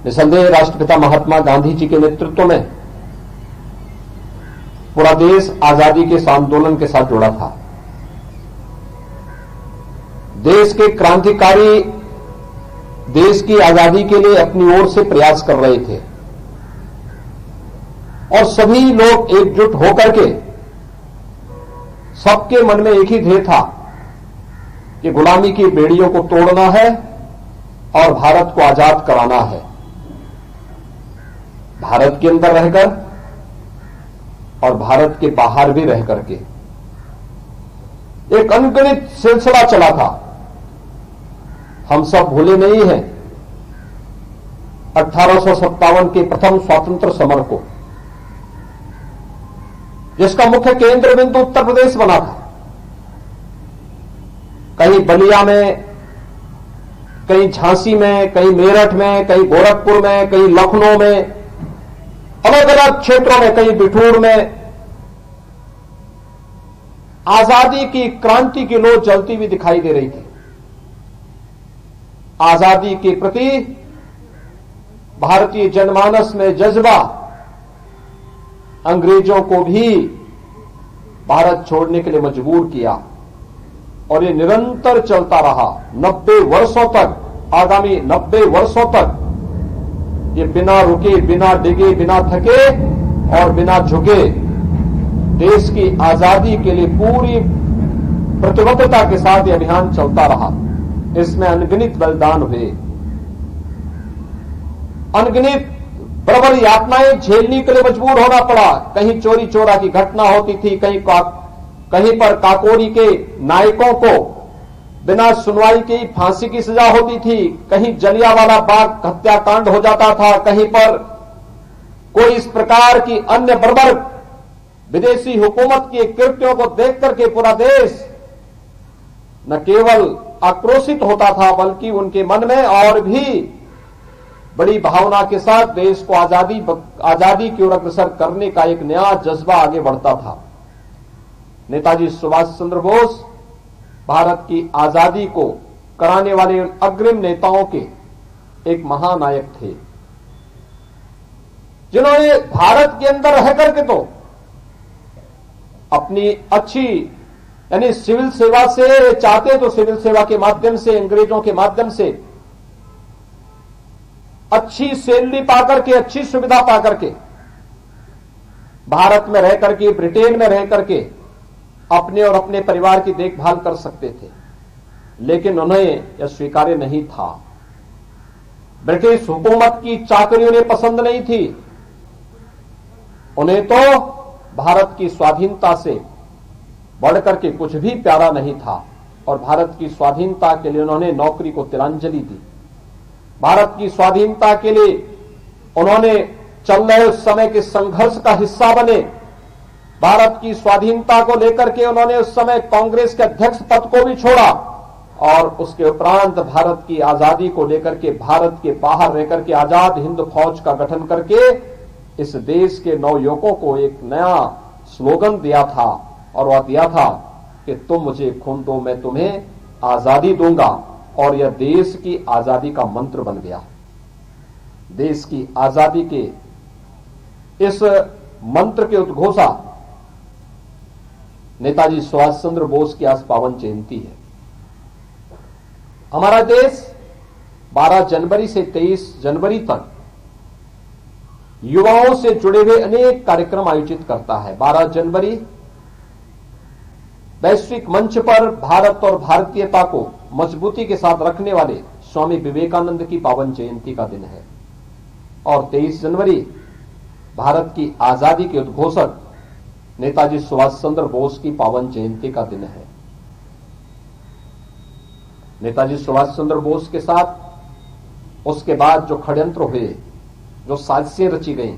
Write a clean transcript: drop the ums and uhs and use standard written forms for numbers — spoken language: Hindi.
निसंदेह राष्ट्रपिता महात्मा गांधी जी के नेतृत्व में पूरा देश आजादी के इस आंदोलन के साथ जुड़ा था। देश के क्रांतिकारी देश की आजादी के लिए अपनी ओर से प्रयास कर रहे थे और सभी लोग एकजुट होकर के सबके मन में एक ही ध्येय था कि गुलामी की बेड़ियों को तोड़ना है और भारत को आजाद कराना है। भारत के अंदर रहकर और भारत के बाहर भी रह करके एक अनगिनत सिलसिला चला था। हम सब भूले नहीं हैं 1857 के प्रथम स्वतंत्र समर को, जिसका मुख्य केंद्र बिंदु उत्तर प्रदेश बना था। कहीं बलिया में, कहीं झांसी में, कहीं मेरठ में, कहीं गोरखपुर में, कहीं लखनऊ में, अलग अलग क्षेत्रों में, कहीं बिठूर में आजादी की क्रांति की लौ जलती हुई दिखाई दे रही थी। आजादी के प्रति भारतीय जनमानस में जज्बा अंग्रेजों को भी भारत छोड़ने के लिए मजबूर किया और ये निरंतर चलता रहा 90 वर्षों तक। आगामी 90 वर्षों तक ये बिना रुके, बिना डिगे, बिना थके और बिना झुके देश की आजादी के लिए पूरी प्रतिबद्धता के साथ ये अभियान चलता रहा। इसमें अनगिनत बलिदान हुए, अनगिनत प्रबल यातनाएं झेलने के लिए मजबूर होना पड़ा। कहीं चोरी चोरा की घटना होती थी, कहीं पर काकोरी के नायकों को बिना सुनवाई की फांसी की सजा होती थी, कहीं जलियांवाला बाग हत्याकांड हो जाता था, कहीं पर कोई इस प्रकार की अन्य बर्बर विदेशी हुकूमत के कृत्यों को देख करके पूरा देश न केवल आक्रोशित होता था बल्कि उनके मन में और भी बड़ी भावना के साथ देश को आजादी की ओर अग्रसर करने का एक नया जज्बा आगे बढ़ता था। नेताजी सुभाष चंद्र बोस भारत की आजादी को कराने वाले अग्रिम नेताओं के एक महानायक थे, जिन्होंने भारत के अंदर रह करके तो अपनी अच्छी यानी सिविल सेवा से चाहते तो सिविल सेवा के माध्यम से, अंग्रेजों के माध्यम से अच्छी सैलरी पाकर के, अच्छी सुविधा पाकर के भारत में रह करके, ब्रिटेन में रह करके अपने और अपने परिवार की देखभाल कर सकते थे, लेकिन उन्हें यह स्वीकार्य नहीं था। ब्रिटिश हुकूमत की चाकरी उन्हें पसंद नहीं थी। उन्हें तो भारत की स्वाधीनता से बढ़कर के कुछ भी प्यारा नहीं था और भारत की स्वाधीनता के लिए उन्होंने नौकरी को तिलांजलि दी। भारत की स्वाधीनता के लिए उन्होंने चल रहे उस समय के संघर्ष का हिस्सा बने। भारत की स्वाधीनता को लेकर के उन्होंने उस समय कांग्रेस के अध्यक्ष पद को भी छोड़ा और उसके उपरांत भारत की आजादी को लेकर के भारत के बाहर रहकर के आजाद हिंद फौज का गठन करके इस देश के नवयुवकों को एक नया स्लोगन दिया था और वह दिया था कि तुम मुझे खून दो, मैं तुम्हें आजादी दूंगा। और यह देश की आजादी का मंत्र बन गया। देश की आजादी के इस मंत्र के उद्घोषा नेताजी सुभाष चंद्र बोस की आज पावन जयंती है। हमारा देश 12 जनवरी से 23 जनवरी तक युवाओं से जुड़े हुए अनेक कार्यक्रम आयोजित करता है। 12 जनवरी वैश्विक मंच पर भारत और भारतीयता को मजबूती के साथ रखने वाले स्वामी विवेकानंद की पावन जयंती का दिन है और 23 जनवरी भारत की आजादी के उद्घोषक नेताजी सुभाष चंद्र बोस की पावन जयंती का दिन है। नेताजी सुभाष चंद्र बोस के साथ उसके बाद जो षड्यंत्र हुए, जो साजिशें रची गई,